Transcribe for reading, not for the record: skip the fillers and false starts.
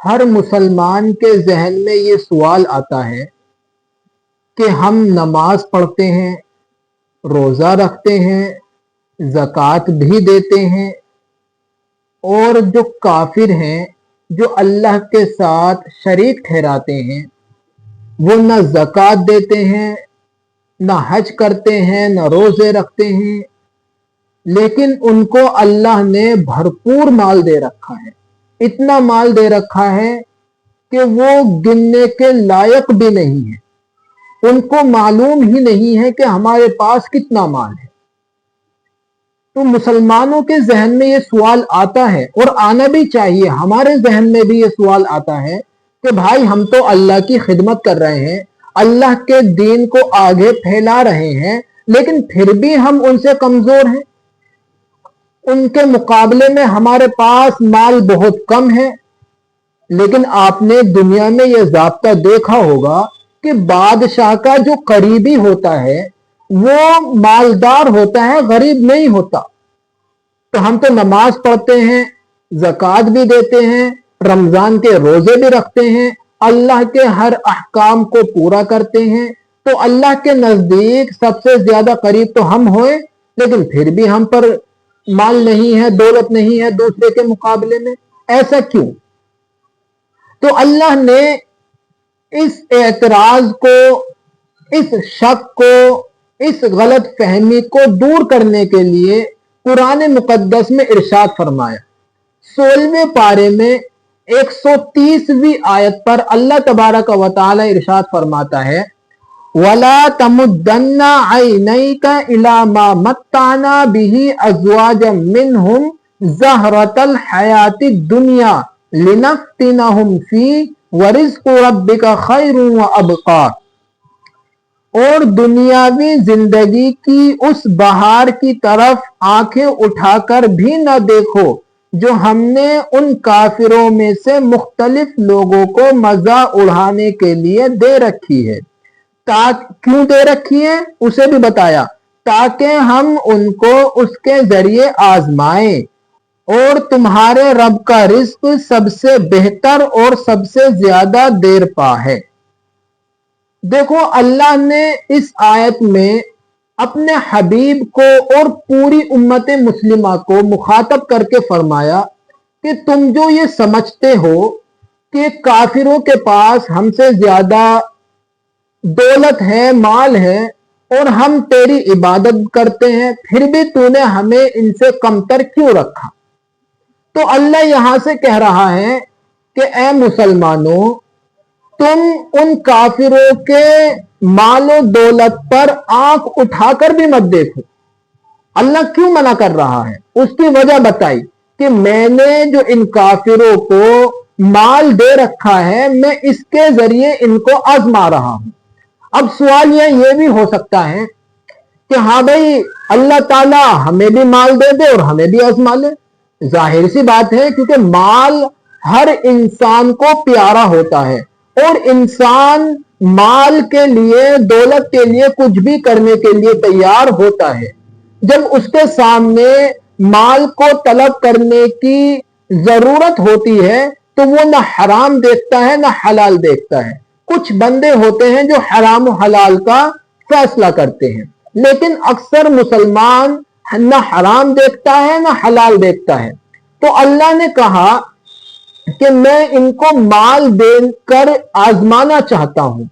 ہر مسلمان کے ذہن میں یہ سوال آتا ہے کہ ہم نماز پڑھتے ہیں، روزہ رکھتے ہیں، زکوٰۃ بھی دیتے ہیں، اور جو کافر ہیں، جو اللہ کے ساتھ شریک ٹھہراتے ہیں، وہ نہ زکوٰۃ دیتے ہیں، نہ حج کرتے ہیں، نہ روزے رکھتے ہیں، لیکن ان کو اللہ نے بھرپور مال دے رکھا ہے، اتنا مال دے رکھا ہے کہ وہ گننے کے لائق بھی نہیں ہے، ان کو معلوم ہی نہیں ہے کہ ہمارے پاس کتنا مال ہے۔ تو مسلمانوں کے ذہن میں یہ سوال آتا ہے، اور آنا بھی چاہیے، ہمارے ذہن میں بھی یہ سوال آتا ہے کہ بھائی ہم تو اللہ کی خدمت کر رہے ہیں، اللہ کے دین کو آگے پھیلا رہے ہیں، لیکن پھر بھی ہم ان سے کمزور ہیں، ان کے مقابلے میں ہمارے پاس مال بہت کم ہے۔ لیکن آپ نے دنیا میں یہ ضابطہ دیکھا ہوگا کہ بادشاہ کا جو قریبی ہوتا ہے وہ مالدار ہوتا ہے، غریب نہیں ہوتا۔ تو ہم تو نماز پڑھتے ہیں، زکوٰۃ بھی دیتے ہیں، رمضان کے روزے بھی رکھتے ہیں، اللہ کے ہر احکام کو پورا کرتے ہیں، تو اللہ کے نزدیک سب سے زیادہ قریب تو ہم ہوئے، لیکن پھر بھی ہم پر مال نہیں ہے، دولت نہیں ہے دوسرے کے مقابلے میں۔ ایسا کیوں؟ تو اللہ نے اس اعتراض کو، اس شک کو، اس غلط فہمی کو دور کرنے کے لیے قرآن مقدس میں ارشاد فرمایا۔ 16ویں پارے میں 130ویں آیت پر اللہ تبارک و تعالی ارشاد فرماتا ہے، وَلَا تَمُدَّنَّ عَيْنَيْكَ إِلَىٰ مَا مَتَّعْنَا بِهِ أَزْوَاجًا مِّنْهُمْ زَهْرَةَ الْحَيَاةِ الدُّنْيَا لِنَفْتِنَهُمْ فِيهِ وَرِزْقُ رَبِّكَ خَيْرٌ وَأَبْقَىٰ۔ اور دنیاوی زندگی کی اس بہار کی طرف آنکھیں اٹھا کر بھی نہ دیکھو جو ہم نے ان کافروں میں سے مختلف لوگوں کو مزہ اڑانے کے لیے دے رکھی ہے۔ کیوں دے رکھی ہے اسے بھی بتایا، تاکہ ہم ان کو اس کے ذریعے آزمائیں، اور تمہارے رب کا رزق سب سے بہتر اور سب سے زیادہ دیر پا ہے۔ دیکھو اللہ نے اس آیت میں اپنے حبیب کو اور پوری امت مسلمہ کو مخاطب کر کے فرمایا کہ تم جو یہ سمجھتے ہو کہ کافروں کے پاس ہم سے زیادہ دولت ہے، مال ہے، اور ہم تیری عبادت کرتے ہیں، پھر بھی تو نے ہمیں ان سے کمتر کیوں رکھا؟ تو اللہ یہاں سے کہہ رہا ہے کہ اے مسلمانوں، تم ان کافروں کے مال و دولت پر آنکھ اٹھا کر بھی مت دیکھو۔ اللہ کیوں منع کر رہا ہے؟ اس کی وجہ بتائی کہ میں نے جو ان کافروں کو مال دے رکھا ہے، میں اس کے ذریعے ان کو آزما رہا ہوں۔ اب سوال یہ بھی ہو سکتا ہے کہ ہاں بھائی اللہ تعالیٰ ہمیں بھی مال دے دے اور ہمیں بھی آزما لے۔ ظاہر سی بات ہے، کیونکہ مال ہر انسان کو پیارا ہوتا ہے، اور انسان مال کے لیے، دولت کے لیے کچھ بھی کرنے کے لیے تیار ہوتا ہے۔ جب اس کے سامنے مال کو طلب کرنے کی ضرورت ہوتی ہے تو وہ نہ حرام دیکھتا ہے نہ حلال دیکھتا ہے۔ کچھ بندے ہوتے ہیں جو حرام و حلال کا فیصلہ کرتے ہیں، لیکن اکثر مسلمان نہ حرام دیکھتا ہے نہ حلال دیکھتا ہے۔ تو اللہ نے کہا کہ میں ان کو مال دے کر آزمانا چاہتا ہوں،